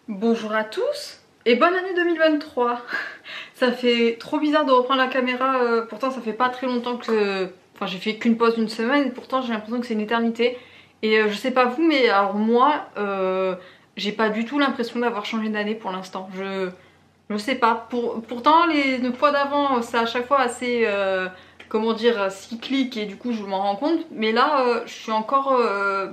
Bonjour à tous et bonne année 2023. Ça fait trop bizarre de reprendre la caméra, pourtant ça fait pas très longtemps que... Enfin j'ai fait qu'une pause d'une semaine, pourtant j'ai l'impression que c'est une éternité. Et je sais pas vous, mais alors moi, j'ai pas du tout l'impression d'avoir changé d'année pour l'instant. Je sais pas, pourtant les fois d'avant c'est à chaque fois assez... comment dire, cyclique et du coup je m'en rends compte. Mais là je suis encore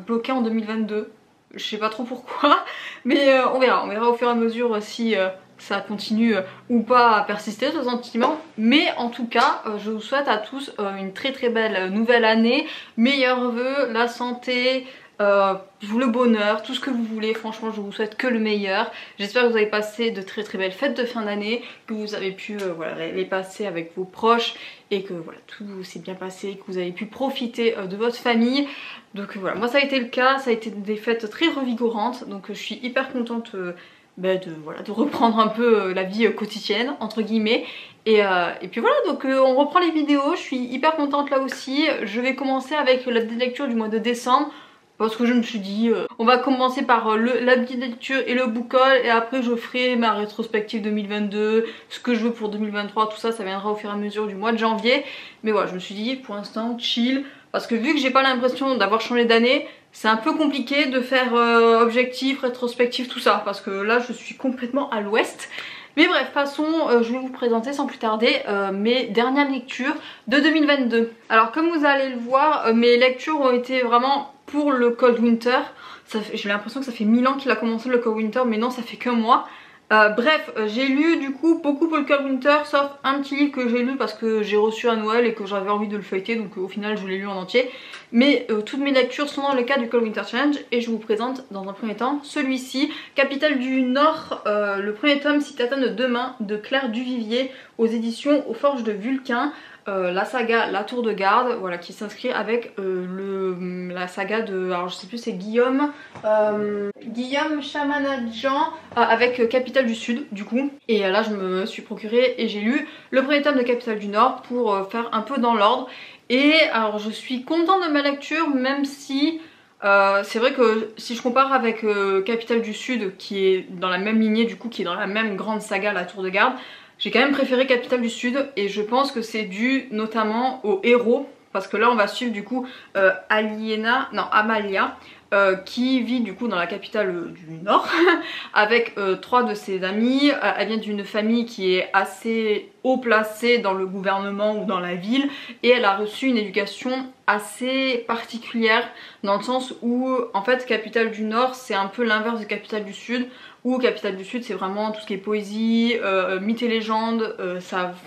bloquée en 2022. Je sais pas trop pourquoi, mais on verra au fur et à mesure si ça continue ou pas à persister ce sentiment. Mais en tout cas, je vous souhaite à tous une très belle nouvelle année, meilleurs vœux, la santé, le bonheur, tout ce que vous voulez. Franchement, je vous souhaite que le meilleur. J'espère que vous avez passé de très belles fêtes de fin d'année, que vous avez pu voilà, les passer avec vos proches et que voilà, tout s'est bien passé, que vous avez pu profiter de votre famille. Donc voilà, moi ça a été le cas, ça a été des fêtes très revigorantes, donc je suis hyper contente de reprendre un peu la vie quotidienne entre guillemets. Et puis voilà, donc on reprend les vidéos, je suis hyper contente là aussi. Je vais commencer avec la lecture du mois de décembre. Parce que je me suis dit, on va commencer par la petite lecture et le book haul, et après je ferai ma rétrospective 2022, ce que je veux pour 2023, tout ça, ça viendra au fur et à mesure du mois de janvier. Mais voilà, je me suis dit, pour l'instant, chill, parce que vu que j'ai pas l'impression d'avoir changé d'année, c'est un peu compliqué de faire objectif, rétrospective, tout ça, parce que là, je suis complètement à l'ouest. Mais bref, passons, je vais vous présenter sans plus tarder mes dernières lectures de 2022. Alors comme vous allez le voir, mes lectures ont été vraiment pour le Cold Winter. J'ai l'impression que ça fait 1000 ans qu'il a commencé le Cold Winter, mais non, ça fait qu'un mois. Bref, j'ai lu du coup beaucoup pour le Cold Winter, sauf un petit livre que j'ai lu parce que j'ai reçu à Noël et que j'avais envie de le feuilleter, donc au final je l'ai lu en entier. Mais toutes mes lectures sont dans le cadre du Cold Winter Challenge et je vous présente dans un premier temps celui-ci, Capitale du Nord, le premier tome Citadin de demain de Claire Duvivier aux éditions Aux Forges de Vulcain. La saga La Tour de Garde, voilà, qui s'inscrit avec la saga de, alors je sais plus, c'est Guillaume Chamanadjan avec Capitale du Sud du coup. Et là je me suis procuré et j'ai lu le premier tome de Capitale du Nord pour faire un peu dans l'ordre. Et alors je suis contente de ma lecture, même si c'est vrai que si je compare avec Capitale du Sud qui est dans la même lignée du coup, qui est dans la même grande saga La Tour de Garde, j'ai quand même préféré Capitale du Sud et je pense que c'est dû notamment au héros, parce que là on va suivre du coup Amalia qui vit du coup dans la capitale du Nord avec trois de ses amis. Elle vient d'une famille qui est assez haut placée dans le gouvernement ou dans la ville et elle a reçu une éducation assez particulière dans le sens où en fait Capitale du Nord c'est un peu l'inverse de Capitale du Sud, où Capitale du Sud c'est vraiment tout ce qui est poésie, mythes et légendes,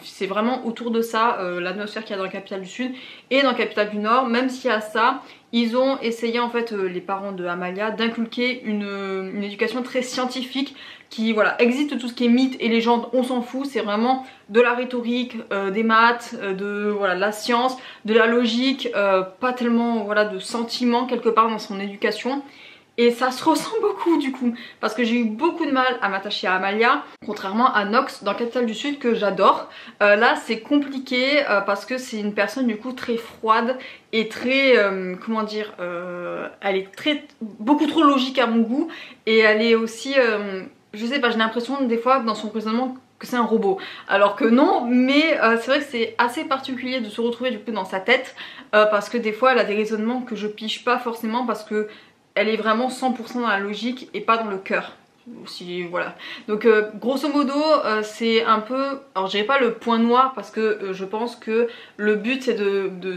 c'est vraiment autour de ça l'atmosphère qu'il y a dans la Capitale du Sud. Et dans Capitale du Nord, même s'il y a ça, ils ont essayé en fait, les parents de Amalia, d'inculquer une éducation très scientifique qui voilà, existe tout ce qui est mythes et légendes, on s'en fout, c'est vraiment de la rhétorique, des maths, de voilà, la science, de la logique, pas tellement voilà, de sentiments quelque part dans son éducation. Et ça se ressent beaucoup du coup, parce que j'ai eu beaucoup de mal à m'attacher à Amalia, contrairement à Nox dans Capitale du Sud que j'adore. Là c'est compliqué parce que c'est une personne du coup très froide et très, comment dire, elle est beaucoup trop logique à mon goût. Et elle est aussi, je sais pas, j'ai l'impression des fois dans son raisonnement que c'est un robot, alors que non, mais c'est vrai que c'est assez particulier de se retrouver du coup dans sa tête, parce que des fois elle a des raisonnements que je pige pas forcément parce que elle est vraiment 100% dans la logique et pas dans le cœur. Si, voilà. Donc grosso modo c'est un peu, alors je dirais pas le point noir parce que je pense que le but c'est de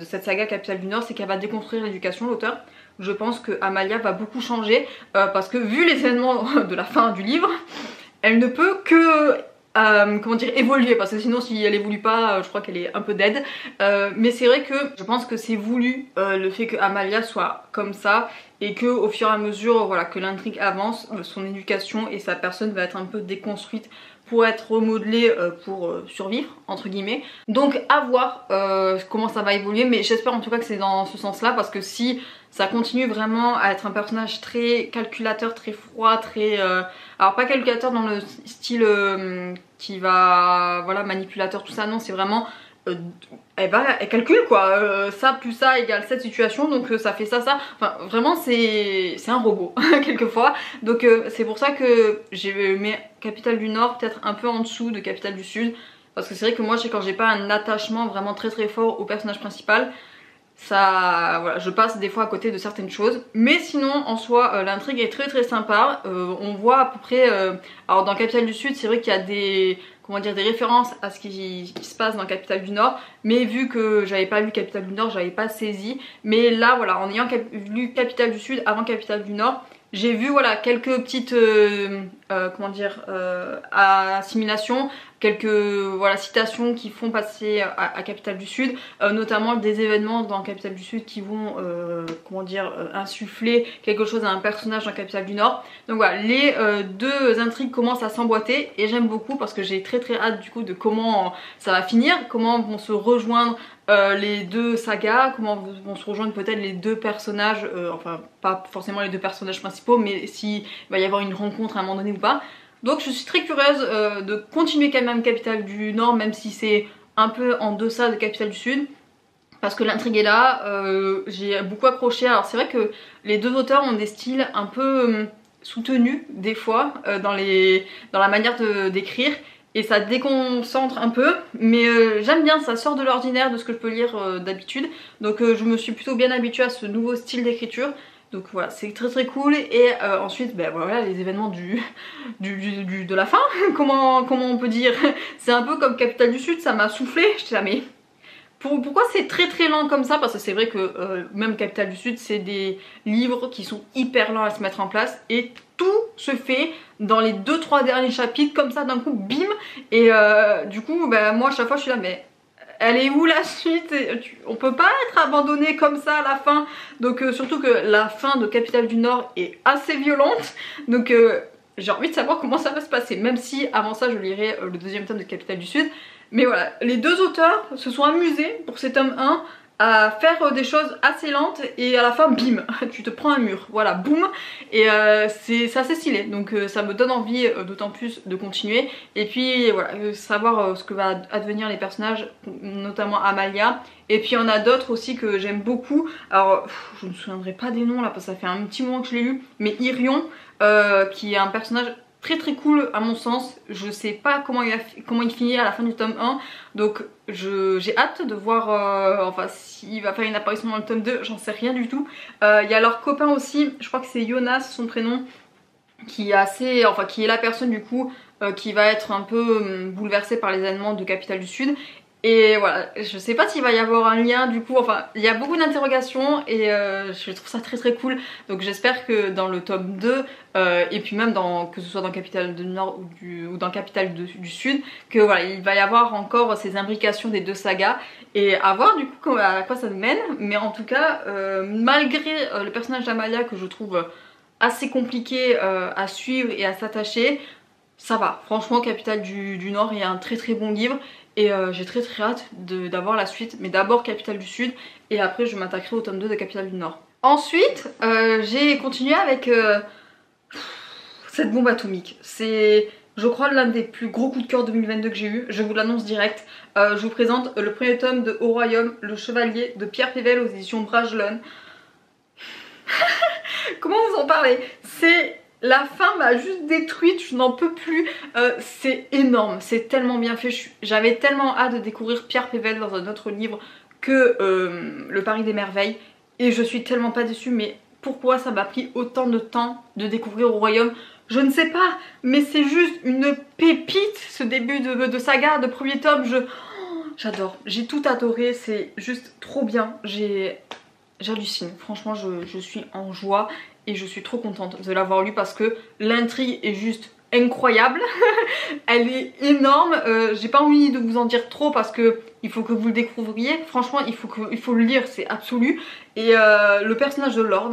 cette saga Capitale du Nord, c'est qu'elle va déconstruire l'éducation, l'auteur. Je pense que Amalia va beaucoup changer parce que vu les événements de la fin du livre, elle ne peut que comment dire, évoluer, parce que sinon si elle évolue pas je crois qu'elle est un peu dead. Mais c'est vrai que je pense que c'est voulu le fait que Amalia soit comme ça et que au fur et à mesure voilà, que l'intrigue avance, son éducation et sa personne va être un peu déconstruite pour être remodelée pour survivre entre guillemets. Donc à voir comment ça va évoluer, mais j'espère en tout cas que c'est dans ce sens là, parce que si ça continue vraiment à être un personnage très calculateur, très froid, très... alors pas calculateur dans le style qui va... voilà, manipulateur, tout ça, non, c'est vraiment elle calcule quoi, ça plus ça égale cette situation, donc ça fait ça, enfin vraiment c'est un robot quelquefois, donc c'est pour ça que j'ai mis Capitale du Nord peut-être un peu en dessous de Capitale du Sud, parce que c'est vrai que moi quand j'ai pas un attachement vraiment très fort au personnage principal, ça, voilà, je passe des fois à côté de certaines choses, mais sinon en soi l'intrigue est très sympa. On voit à peu près, alors dans Capitale du Sud c'est vrai qu'il y a des, comment dire, des références à ce qui se passe dans Capitale du Nord, mais vu que j'avais pas lu Capitale du Nord, j'avais pas saisi, mais là voilà, en ayant lu Capitale du Sud avant Capitale du Nord, j'ai vu voilà quelques petites comment dire, assimilations, quelques voilà citations qui font passer à Capitale du Sud, notamment des événements dans Capitale du Sud qui vont comment dire, insuffler quelque chose à un personnage dans Capitale du Nord. Donc voilà, les deux intrigues commencent à s'emboîter et j'aime beaucoup parce que j'ai très hâte du coup de comment ça va finir, comment vont se rejoindre les deux sagas, comment vont se rejoindre peut-être les deux personnages, enfin pas forcément les deux personnages principaux, mais s'il va y avoir une rencontre à un moment donné ou pas. Donc je suis très curieuse de continuer quand même Capitale du Nord, même si c'est un peu en deçà de Capitale du Sud, parce que l'intrigue est là, j'ai beaucoup accroché. Alors c'est vrai que les deux auteurs ont des styles un peu soutenus des fois dans la manière d'écrire, et ça déconcentre un peu, mais j'aime bien, ça sort de l'ordinaire de ce que je peux lire d'habitude, donc je me suis plutôt bien habituée à ce nouveau style d'écriture. Donc voilà, c'est très cool. Et ensuite, ben voilà, les événements de la fin, comment on peut dire. C'est un peu comme Capitale du Sud, ça m'a soufflé. J'étais là, mais pourquoi c'est très lent comme ça? Parce que c'est vrai que même Capitale du Sud, c'est des livres qui sont hyper lents à se mettre en place, et tout se fait dans les 2-3 derniers chapitres, comme ça d'un coup, bim. Et du coup, bah, moi à chaque fois je suis là, mais elle est où la suite? On peut pas être abandonné comme ça à la fin. Donc surtout que la fin de Capitale du Nord est assez violente, donc j'ai envie de savoir comment ça va se passer, même si avant ça je lirai le deuxième tome de Capitale du Sud. Mais voilà, les deux auteurs se sont amusés pour cet tome 1 à faire des choses assez lentes, et à la fin bim, tu te prends un mur, voilà, boum. Et c'est assez stylé, donc ça me donne envie d'autant plus de continuer. Et puis voilà, savoir ce que va advenir les personnages, notamment Amalia. Et puis il y en a d'autres aussi que j'aime beaucoup. Alors je ne me souviendrai pas des noms là parce que ça fait un petit moment que je l'ai lu, mais Irion, qui est un personnage très cool à mon sens. Je sais pas comment il finit à la fin du tome 1, donc j'ai hâte de voir enfin s'il va faire une apparition dans le tome 2, j'en sais rien du tout. Il y a leur copain aussi, je crois que c'est Jonas son prénom, qui est assez, enfin qui est la personne du coup qui va être un peu bouleversée par les événements de Capitale du Sud. Et voilà, je sais pas s'il va y avoir un lien du coup, enfin il y a beaucoup d'interrogations, et je trouve ça très cool. Donc j'espère que dans le tome 2, et puis même que ce soit dans Capitale du Nord ou dans Capitale du Sud, que voilà, il va y avoir encore ces imbrications des deux sagas, et à voir du coup à quoi ça nous mène. Mais en tout cas, malgré le personnage d'Amalia que je trouve assez compliqué à suivre et à s'attacher, ça va. Franchement, Capitale du Nord est un très bon livre, et j'ai très hâte d'avoir la suite. Mais d'abord Capitale du Sud, et après je m'attaquerai au tome 2 de Capitale du Nord. Ensuite j'ai continué avec cette bombe atomique. C'est, je crois, l'un des plus gros coups de cœur 2022 que j'ai eu. Je vous l'annonce direct. Je vous présente le premier tome de Au Royaume, le Chevalier de Pierre Pével aux éditions Brajlon. Comment vous en parler? C'est... La fin m'a juste détruite, je n'en peux plus, c'est énorme, c'est tellement bien fait. J'avais tellement hâte de découvrir Pierre Pével dans un autre livre que Le Paris des Merveilles, et je suis tellement pas déçue. Mais pourquoi ça m'a pris autant de temps de découvrir Au Royaume? Je ne sais pas, mais c'est juste une pépite ce début de saga, de premier tome. J'adore, j'ai tout adoré, c'est juste trop bien, j'hallucine, franchement je suis en joie. Et je suis trop contente de l'avoir lu parce que l'intrigue est juste incroyable. Elle est énorme. J'ai pas envie de vous en dire trop parce que il faut que vous le découvriez. Franchement, il faut le lire, c'est absolu. Et le personnage de Lord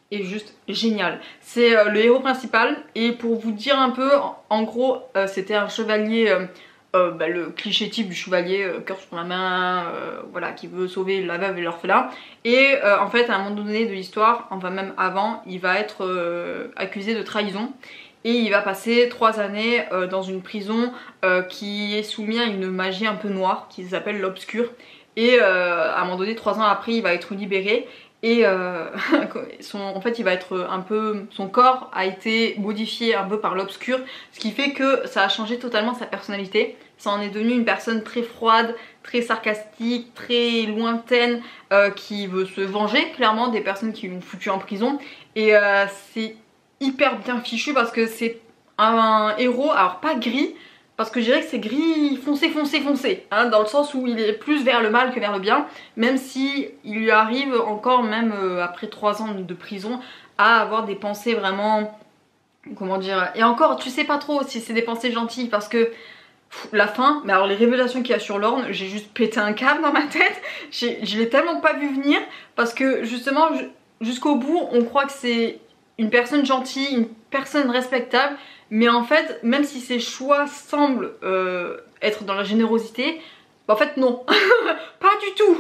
est juste génial. C'est le héros principal. Et pour vous dire un peu, en gros, c'était un chevalier... le cliché type du chevalier, cœur sur la main, voilà, qui veut sauver la veuve et l'orphelin. Et en fait à un moment donné de l'histoire, enfin même avant, il va être accusé de trahison. et il va passer 3 années dans une prison qui est soumise à une magie un peu noire qui s'appelle l'Obscur. Et à un moment donné, 3 ans après, il va être libéré. Et en fait il va être un peu, son corps a été modifié un peu par l'Obscur, ce qui fait que ça a changé totalement sa personnalité. Ça en est devenu une personne très froide, très sarcastique, très lointaine, qui veut se venger clairement des personnes qui l'ont foutu en prison. Et c'est hyper bien fichu parce que c'est un héros, alors pas gris, parce que je dirais que c'est gris foncé foncé foncé, hein, dans le sens où il est plus vers le mal que vers le bien, même si il lui arrive encore, même après 3 ans de prison, à avoir des pensées vraiment, comment dire, et encore tu sais pas trop si c'est des pensées gentilles, parce que la fin, mais alors les révélations qu'il y a sur Lorne, j'ai juste pété un câble dans ma tête, je l'ai tellement pas vu venir, parce que justement jusqu'au bout on croit que c'est une personne gentille, une personne respectable, mais en fait, même si ses choix semblent être dans la générosité, bah en fait non, pas du tout,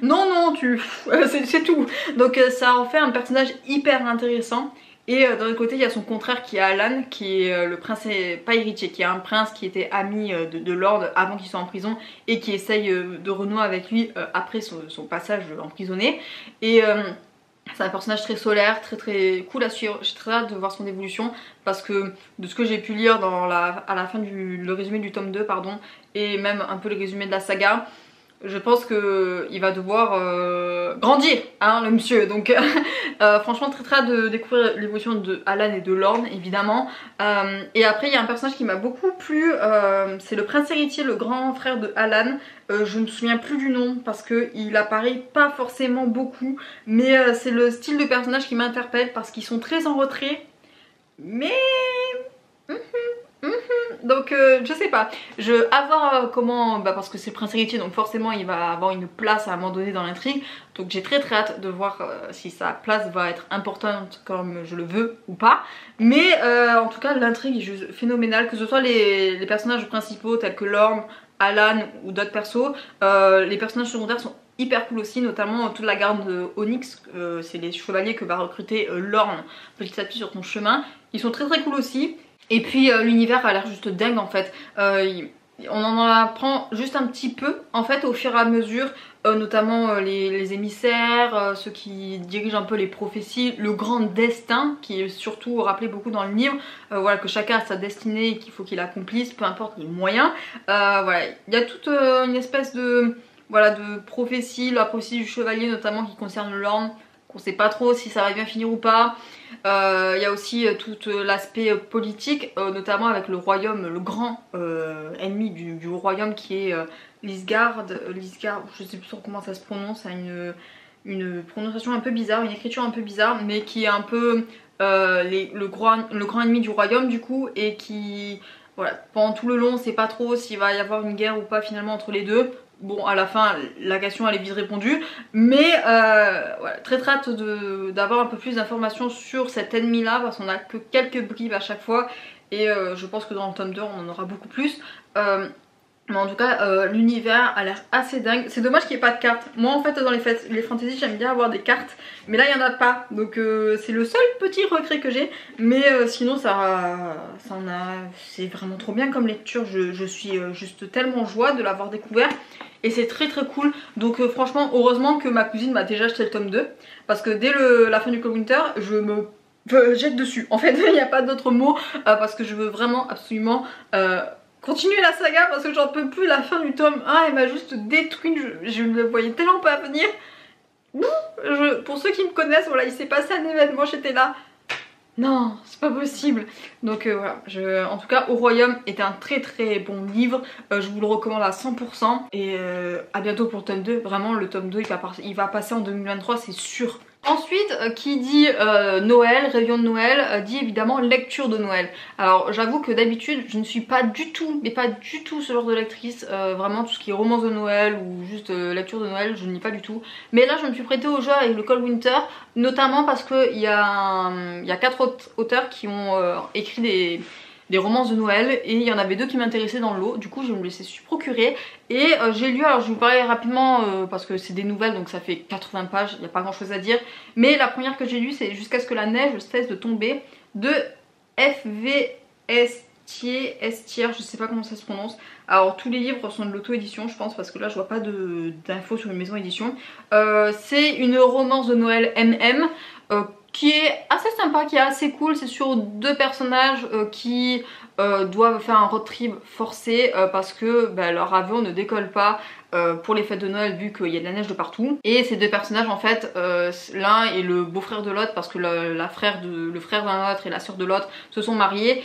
non non, c'est tout. Donc ça en fait un personnage hyper intéressant. Et d'un autre côté il y a son contraire qui est Alan, qui est le prince, pas héritier, qui est un prince qui était ami de Lord avant qu'il soit en prison et qui essaye de renouer avec lui après son passage emprisonné. Et c'est un personnage très solaire, très cool à suivre. J'ai très hâte de voir son évolution parce que de ce que j'ai pu lire à la fin le résumé du tome 2 pardon, et même un peu le résumé de la saga, je pense qu'il va devoir grandir, hein, le monsieur. Donc franchement très hâte de découvrir l'évolution de Alan et de Lorne évidemment. Et après il y a un personnage qui m'a beaucoup plu, c'est le prince héritier, le grand frère de Alan. Je ne me souviens plus du nom parce qu'il apparaît pas forcément beaucoup, mais c'est le style de personnage qui m'interpelle parce qu'ils sont très en retrait, mais donc je sais pas, à voir comment, parce que c'est le prince héritier donc forcément il va avoir une place à un moment donné dans l'intrigue, donc j'ai très hâte de voir si sa place va être importante comme je le veux ou pas, mais en tout cas l'intrigue est juste phénoménale, que ce soit les personnages principaux tels que Lorne, Alan ou d'autres persos, les personnages secondaires sont hyper cool aussi, notamment toute la garde de Onyx, c'est les chevaliers que va recruter Lorne petit à petit sur son chemin, ils sont très cool aussi. Et puis l'univers a l'air juste dingue en fait, on en apprend juste un petit peu en fait au fur et à mesure, notamment les émissaires, ceux qui dirigent un peu les prophéties, le grand destin qui est surtout rappelé beaucoup dans le livre, voilà, que chacun a sa destinée et qu'il faut qu'il accomplisse, peu importe les moyens, voilà, il y a toute une espèce de, voilà, de prophétie, la prophétie du chevalier notamment qui concerne Lorne, qu'on sait pas trop si ça va bien finir ou pas. Il y a aussi tout l'aspect politique, notamment avec le royaume, le grand ennemi du royaume qui est Lisgard, je sais plus sur comment ça se prononce, a une prononciation un peu bizarre, une écriture un peu bizarre, mais qui est un peu le grand ennemi du royaume du coup, et qui, voilà, pendant tout le long on sait pas trop s'il va y avoir une guerre ou pas finalement entre les deux. Bon, à la fin, la question elle est vite répondue, mais voilà, très hâte d'avoir un peu plus d'informations sur cet ennemi là, parce qu'on a que quelques bribes à chaque fois, et je pense que dans le tome 2 on en aura beaucoup plus. Mais en tout cas, l'univers a l'air assez dingue. C'est dommage qu'il n'y ait pas de cartes. Moi en fait dans les fantasy j'aime bien avoir des cartes, mais là il n'y en a pas, donc c'est le seul petit regret que j'ai, mais sinon c'est vraiment trop bien comme lecture. Je suis juste tellement joie de l'avoir découvert. Et c'est très cool, donc franchement heureusement que ma cousine m'a déjà acheté le tome 2, parce que dès la fin du Cold Winter je me jette dessus, en fait il n'y a pas d'autre mot, parce que je veux vraiment absolument continuer la saga, parce que j'en peux plus. La fin du tome 1 elle m'a juste détruite, je ne le voyais tellement pas venir. Pour ceux qui me connaissent, voilà, il s'est passé un événement, j'étais là, non, c'est pas possible. Donc voilà, en tout cas Au Royaume est un très bon livre, je vous le recommande à 100%, et à bientôt pour le tome 2, vraiment le tome 2 il va passer en 2023 c'est sûr. Ensuite, qui dit Noël, réveillon de Noël, dit évidemment lecture de Noël. Alors j'avoue que d'habitude je ne suis pas du tout, mais pas du tout ce genre de lectrice, vraiment tout ce qui est romance de Noël ou juste lecture de Noël, je ne lis pas du tout. Mais là je me suis prêtée au jeu avec le Cold Winter, notamment parce qu'il y a 4 auteurs qui ont écrit des romances de Noël, et il y en avait 2 qui m'intéressaient dans le lot, du coup je vais me laisser procurer. Et j'ai lu, alors je vais vous parler rapidement parce que c'est des nouvelles donc ça fait 80 pages, il n'y a pas grand chose à dire, mais la première que j'ai lue c'est Jusqu'à ce que la neige cesse de tomber de Estière, je sais pas comment ça se prononce. Alors tous les livres sont de l'auto-édition je pense parce que là je vois pas d'infos sur une maison édition. C'est une romance de Noël MM qui est assez sympa, qui est assez cool. C'est sur deux personnages qui doivent faire un road trip forcé parce que leur avion ne décolle pas pour les fêtes de Noël vu qu'il y a de la neige de partout. Et ces deux personnages en fait, l'un est le beau-frère de l'autre parce que le frère d'un autre et la sœur de l'autre se sont mariés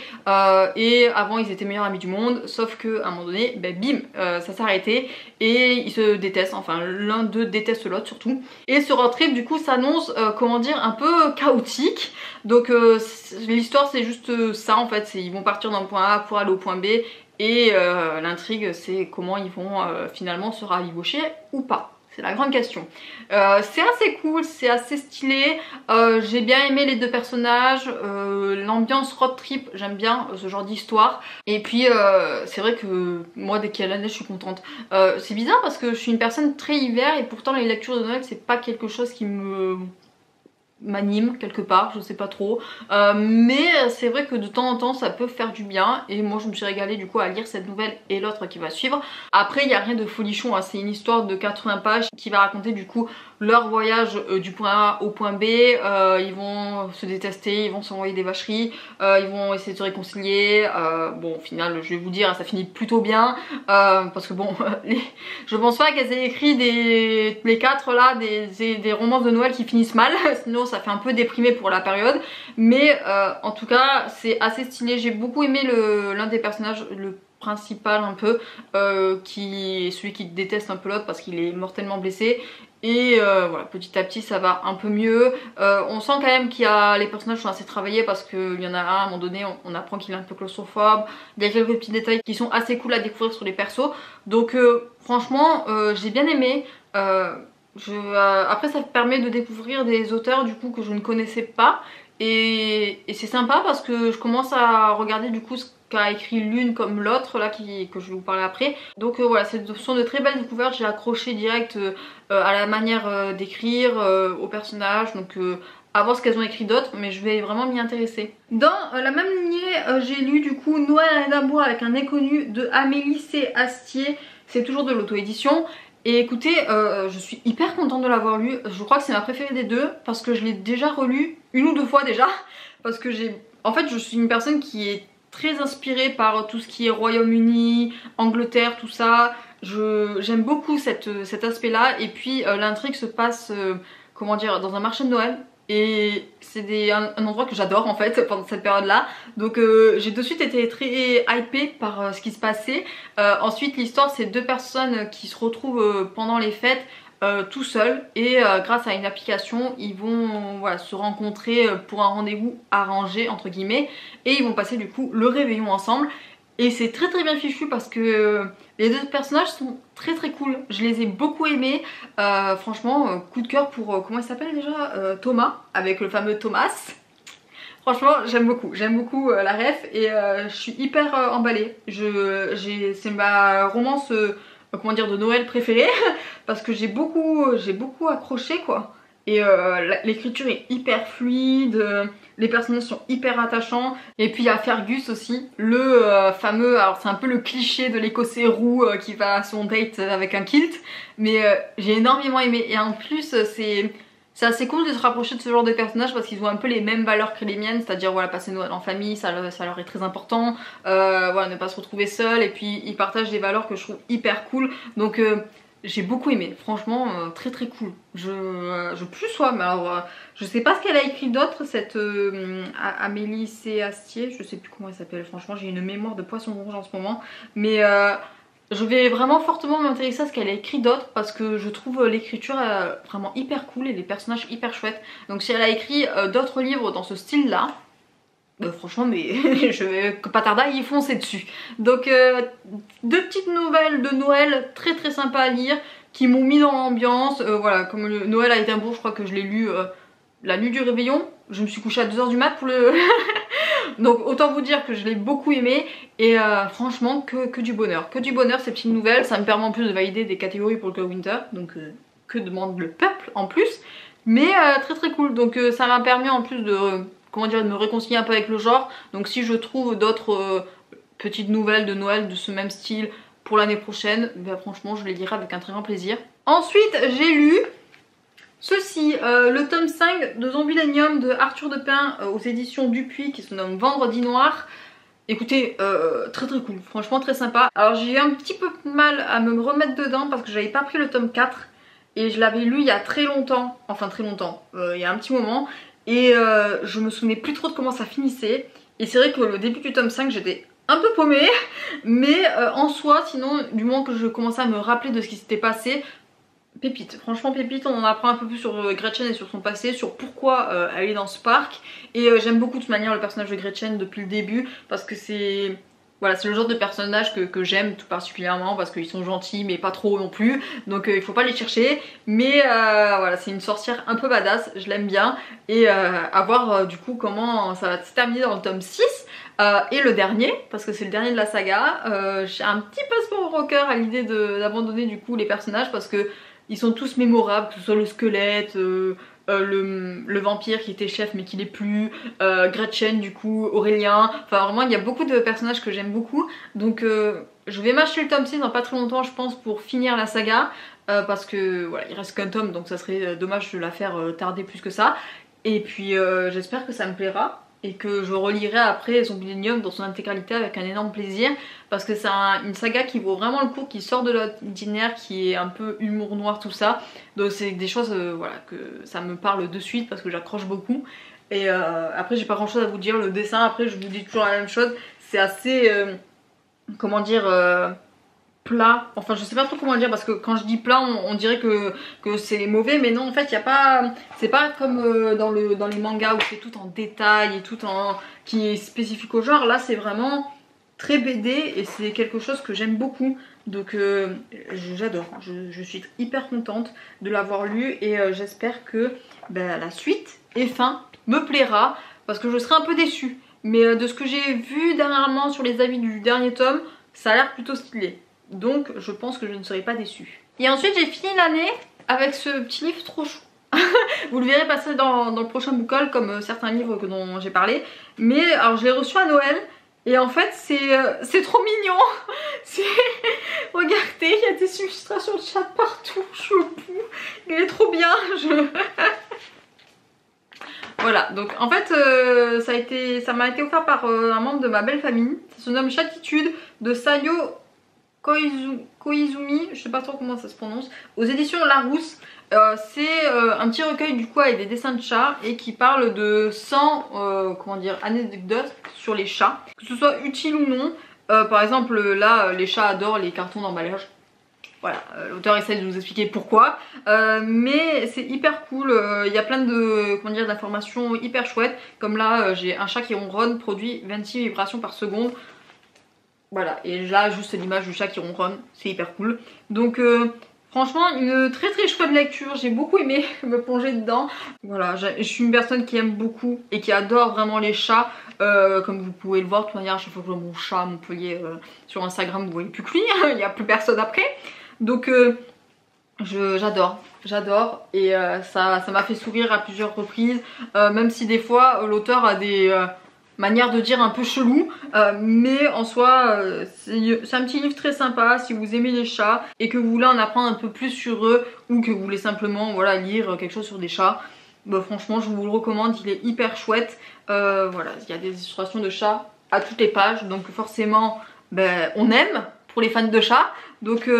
et avant ils étaient meilleurs amis du monde, sauf que à un moment donné, bim, ça s'est arrêté et ils se détestent, enfin l'un d'eux déteste l'autre surtout. Et ce road trip du coup s'annonce, comment dire, un peu chaotique. Donc l'histoire c'est juste ça en fait, ils vont partir d'un point A pour aller au point B. Et l'intrigue c'est comment ils vont finalement se rabibocher ou pas. C'est la grande question. C'est assez cool, c'est assez stylé. J'ai bien aimé les deux personnages. L'ambiance road trip, j'aime bien ce genre d'histoire. Et puis c'est vrai que moi dès qu'il y a la neige je suis contente. C'est bizarre parce que je suis une personne très hiver et pourtant les lectures de Noël c'est pas quelque chose qui m'anime quelque part, je sais pas trop, mais c'est vrai que de temps en temps ça peut faire du bien et moi je me suis régalée du coup à lire cette nouvelle et l'autre qui va suivre. Après il n'y a rien de folichon, hein. C'est une histoire de 80 pages qui va raconter du coup leur voyage du point A au point B. Ils vont se détester, ils vont s'envoyer des vacheries, ils vont essayer de se réconcilier. Bon au final je vais vous dire ça finit plutôt bien parce que bon je pense pas qu'elles aient écrit les quatre là des romances de Noël qui finissent mal sinon ça fait un peu déprimé pour la période, mais en tout cas c'est assez stylé. J'ai beaucoup aimé l'un des personnages, le principal un peu, qui est celui qui déteste un peu l'autre parce qu'il est mortellement blessé. Et voilà, petit à petit ça va un peu mieux. On sent quand même les personnages sont assez travaillés parce qu'il y en a un à un moment donné, on apprend qu'il est un peu claustrophobe. Il y a quelques petits détails qui sont assez cool à découvrir sur les persos. Donc franchement j'ai bien aimé. Après ça permet de découvrir des auteurs du coup que je ne connaissais pas et c'est sympa parce que je commence à regarder du coup ce qu'a écrit l'une comme l'autre là que je vais vous parler après. Donc voilà, ce sont de très belles découvertes. J'ai accroché direct à la manière d'écrire, aux personnages, donc à voir ce qu'elles ont écrit d'autres, mais je vais vraiment m'y intéresser. Dans la même lignée, j'ai lu du coup Noël à d'amour avec un inconnu de Amélie C. Astier. C'est toujours de l'auto-édition. Et écoutez, je suis hyper contente de l'avoir lu. Je crois que c'est ma préférée des deux parce que je l'ai déjà relu une ou deux fois déjà. Parce que en fait, je suis une personne qui est très inspirée par tout ce qui est Royaume-Uni, Angleterre, tout ça. J'aime beaucoup cet aspect-là. Et puis l'intrigue se passe, comment dire, dans un marché de Noël. Et c'est un endroit que j'adore en fait pendant cette période là. Donc j'ai de suite été très hypée par ce qui se passait. Ensuite l'histoire c'est deux personnes qui se retrouvent pendant les fêtes tout seuls. Et grâce à une application ils vont se rencontrer pour un rendez-vous arrangé entre guillemets. Et ils vont passer du coup le réveillon ensemble. Et c'est très très bien fichu parce que les deux personnages sont très très cool. Je les ai beaucoup aimés. Franchement, coup de cœur pour, comment il s'appelle déjà, Thomas, avec le fameux Thomas. Franchement, j'aime beaucoup la ref et je suis hyper emballée. C'est ma romance, comment dire, de Noël préférée parce que j'ai beaucoup accroché quoi. Et l'écriture est hyper fluide, les personnages sont hyper attachants. Et puis il y a Fergus aussi, le fameux, alors c'est un peu le cliché de l'écossais roux qui va à son date avec un kilt. Mais j'ai énormément aimé et en plus c'est assez cool de se rapprocher de ce genre de personnages parce qu'ils ont un peu les mêmes valeurs que les miennes. C'est-à-dire voilà, passer Noël en famille, ça leur est très important. Voilà, ne pas se retrouver seul. Et puis ils partagent des valeurs que je trouve hyper cool. Donc j'ai beaucoup aimé, franchement très très cool. Je plus sois, mais alors je sais pas ce qu'elle a écrit d'autre, cette Amélie C. Astier, je sais plus comment elle s'appelle, franchement j'ai une mémoire de poisson rouge en ce moment. Mais je vais vraiment fortement m'intéresser à ce qu'elle a écrit d'autre parce que je trouve l'écriture vraiment hyper cool et les personnages hyper chouettes. Donc si elle a écrit d'autres livres dans ce style là, franchement mais je vais pas tarder à y foncer dessus. Donc deux petites nouvelles de Noël très très sympa à lire qui m'ont mis dans l'ambiance. Voilà, comme le Noël à Édimbourg, je crois que je l'ai lu la nuit du réveillon. Je me suis couchée à 2 h du mat pour le... Donc autant vous dire que je l'ai beaucoup aimé. Et franchement que du bonheur. Que du bonheur ces petites nouvelles. Ça me permet en plus de valider des catégories pour le Club Winter. Donc que demande le peuple en plus. Mais très très cool. Donc ça m'a permis en plus de comment dire, de me réconcilier un peu avec le genre. Donc si je trouve d'autres petites nouvelles de Noël de ce même style pour l'année prochaine, bah, franchement je les lirai avec un très grand plaisir. Ensuite j'ai lu ceci, le tome 5 de Zombillenium de Arthur Depin aux éditions Dupuis qui se nomme Vendredi Noir. Écoutez, très cool, franchement très sympa. Alors j'ai eu un petit peu mal à me remettre dedans parce que j'avais pas pris le tome 4 et je l'avais lu il y a très longtemps, enfin très longtemps, il y a un petit moment, et je me souvenais plus trop de comment ça finissait. Et c'est vrai que le début du tome 5 j'étais un peu paumée, mais en soi sinon du moment que je commençais à me rappeler de ce qui s'était passé, pépite, franchement pépite, on en apprend un peu plus sur Gretchen et sur son passé, sur pourquoi elle est dans ce parc. Et j'aime beaucoup de toute manière le personnage de Gretchen depuis le début parce que c'est... Voilà, c'est le genre de personnage que j'aime tout particulièrement parce qu'ils sont gentils mais pas trop non plus, donc il faut pas les chercher. Mais voilà, c'est une sorcière un peu badass, je l'aime bien. Et à voir du coup comment ça va se terminer dans le tome 6 et le dernier, parce que c'est le dernier de la saga. J'ai un petit passeport au cœur à l'idée d'abandonner du coup les personnages parce que ils sont tous mémorables, que ce soit le squelette, le vampire qui était chef mais qui l'est plus, Gretchen du coup, Aurélien, enfin vraiment il y a beaucoup de personnages que j'aime beaucoup. Donc je vais m'acheter le tome 6 dans pas très longtemps je pense pour finir la saga, parce que voilà il reste qu'un tome donc ça serait dommage de la faire tarder plus que ça. Et puis j'espère que ça me plaira et que je relirai après Zombillenium dans son intégralité avec un énorme plaisir parce que c'est une saga qui vaut vraiment le coup, qui sort de l'ordinaire, qui est un peu humour noir tout ça, donc c'est des choses voilà, que ça me parle de suite parce que j'accroche beaucoup. Et après j'ai pas grand chose à vous dire, le dessin après je vous dis toujours la même chose, c'est assez comment dire plat, enfin je sais pas trop comment dire parce que quand je dis plat on dirait que c'est mauvais, mais non en fait il y a pas, c'est pas comme dans les mangas où c'est tout en détail et tout en qui est spécifique au genre. Là c'est vraiment très BD et c'est quelque chose que j'aime beaucoup, donc j'adore, je suis hyper contente de l'avoir lu et j'espère que la suite et fin me plaira parce que je serai un peu déçue, mais de ce que j'ai vu dernièrement sur les avis du dernier tome ça a l'air plutôt stylé. Donc je pense que je ne serai pas déçue. Et ensuite j'ai fini l'année avec ce petit livre trop chou. Vous le verrez passer dans le prochain book haul comme certains livres dont j'ai parlé. Mais alors je l'ai reçu à Noël et en fait c'est trop mignon. Regardez, il y a des illustrations de chat partout, je suis au bout. Il est trop bien. Voilà, donc en fait ça m'a été offert par un membre de ma belle famille. Ça se nomme Chatitude de Sayo Koizumi, je sais pas trop comment ça se prononce, aux éditions Larousse. C'est un petit recueil du coup avec des dessins de chats et qui parle de 100 comment dire, anecdotes sur les chats, que ce soit utile ou non. Par exemple là les chats adorent les cartons d'emballage. Voilà, l'auteur essaie de nous expliquer pourquoi, mais c'est hyper cool. Il y a plein de comment dire, d'informations hyper chouettes, comme là j'ai un chat qui ronronne, produit 26 vibrations par seconde. Voilà, et là juste l'image du chat qui ronronne, c'est hyper cool. Donc franchement une très chouette lecture, j'ai beaucoup aimé me plonger dedans. Voilà, je suis une personne qui aime beaucoup et qui adore vraiment les chats, comme vous pouvez le voir de toute manière à chaque fois que je vois mon chat à Montpellier sur Instagram vous voyez plus que lui, il n'y a plus personne après. Donc j'adore et ça m'a fait sourire à plusieurs reprises, même si des fois l'auteur a des manières de dire un peu chelou, mais en soi c'est un petit livre très sympa si vous aimez les chats et que vous voulez en apprendre un peu plus sur eux ou que vous voulez simplement voilà, lire quelque chose sur des chats. Bah, franchement je vous le recommande, il est hyper chouette. Voilà, il y a des illustrations de chats à toutes les pages, donc forcément on aime pour les fans de chats. Donc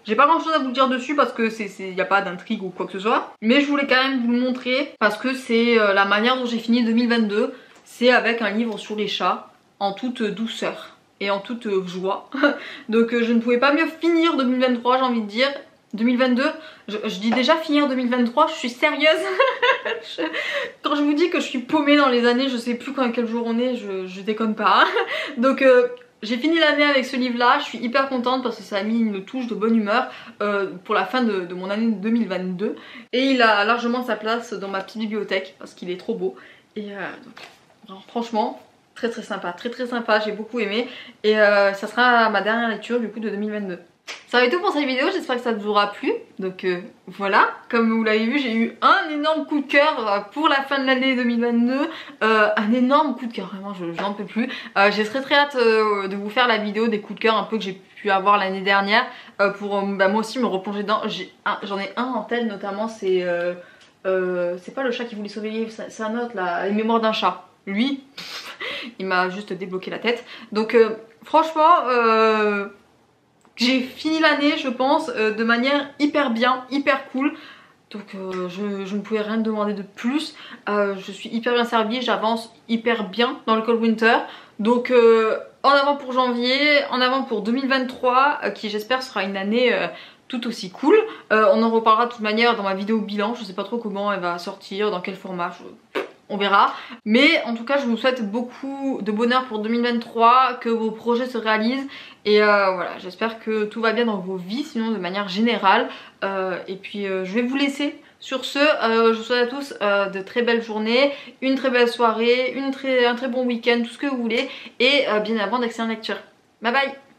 j'ai pas grand chose à vous dire dessus parce que il n'y a pas d'intrigue ou quoi que ce soit, mais je voulais quand même vous le montrer parce que c'est la manière dont j'ai fini 2022. C'est avec un livre sur les chats en toute douceur et en toute joie. Donc je ne pouvais pas mieux finir 2023, j'ai envie de dire. 2022, je dis déjà finir 2023, je suis sérieuse. Quand je vous dis que je suis paumée dans les années, je sais plus quel jour on est, je déconne pas. Donc j'ai fini l'année avec ce livre là, je suis hyper contente parce que ça a mis une touche de bonne humeur pour la fin de mon année 2022. Et il a largement sa place dans ma petite bibliothèque parce qu'il est trop beau. Et donc, franchement très sympa, très sympa, j'ai beaucoup aimé. Et ça sera ma dernière lecture du coup de 2022. Ça va être tout pour cette vidéo, j'espère que ça vous aura plu. Donc voilà, comme vous l'avez vu, j'ai eu un énorme coup de cœur pour la fin de l'année 2022. Un énorme coup de cœur, vraiment, j'en peux plus. J'ai très hâte de vous faire la vidéo des coups de cœur un peu que j'ai pu avoir l'année dernière pour moi aussi me replonger dedans. J'en ai un en tête notamment, c'est pas le chat qui voulait sauver les livres, c'est un autre là, Les Mémoires d'un chat. Lui, il m'a juste débloqué la tête. Donc franchement, j'ai fini l'année je pense de manière hyper bien, hyper cool. Donc je ne pouvais rien demander de plus. Je suis hyper bien servie, j'avance hyper bien dans le Cold Winter. Donc en avant pour janvier, en avant pour 2023 qui j'espère sera une année tout aussi cool. On en reparlera de toute manière dans ma vidéo bilan. Je sais pas trop comment elle va sortir, dans quel format. On verra. Mais en tout cas je vous souhaite beaucoup de bonheur pour 2023, que vos projets se réalisent. Et voilà, j'espère que tout va bien dans vos vies, sinon de manière générale. Et puis je vais vous laisser. Sur ce, je vous souhaite à tous de très belles journées, une très belle soirée, un très bon week-end, tout ce que vous voulez. Et bien avant d'excellente lecture. Bye bye!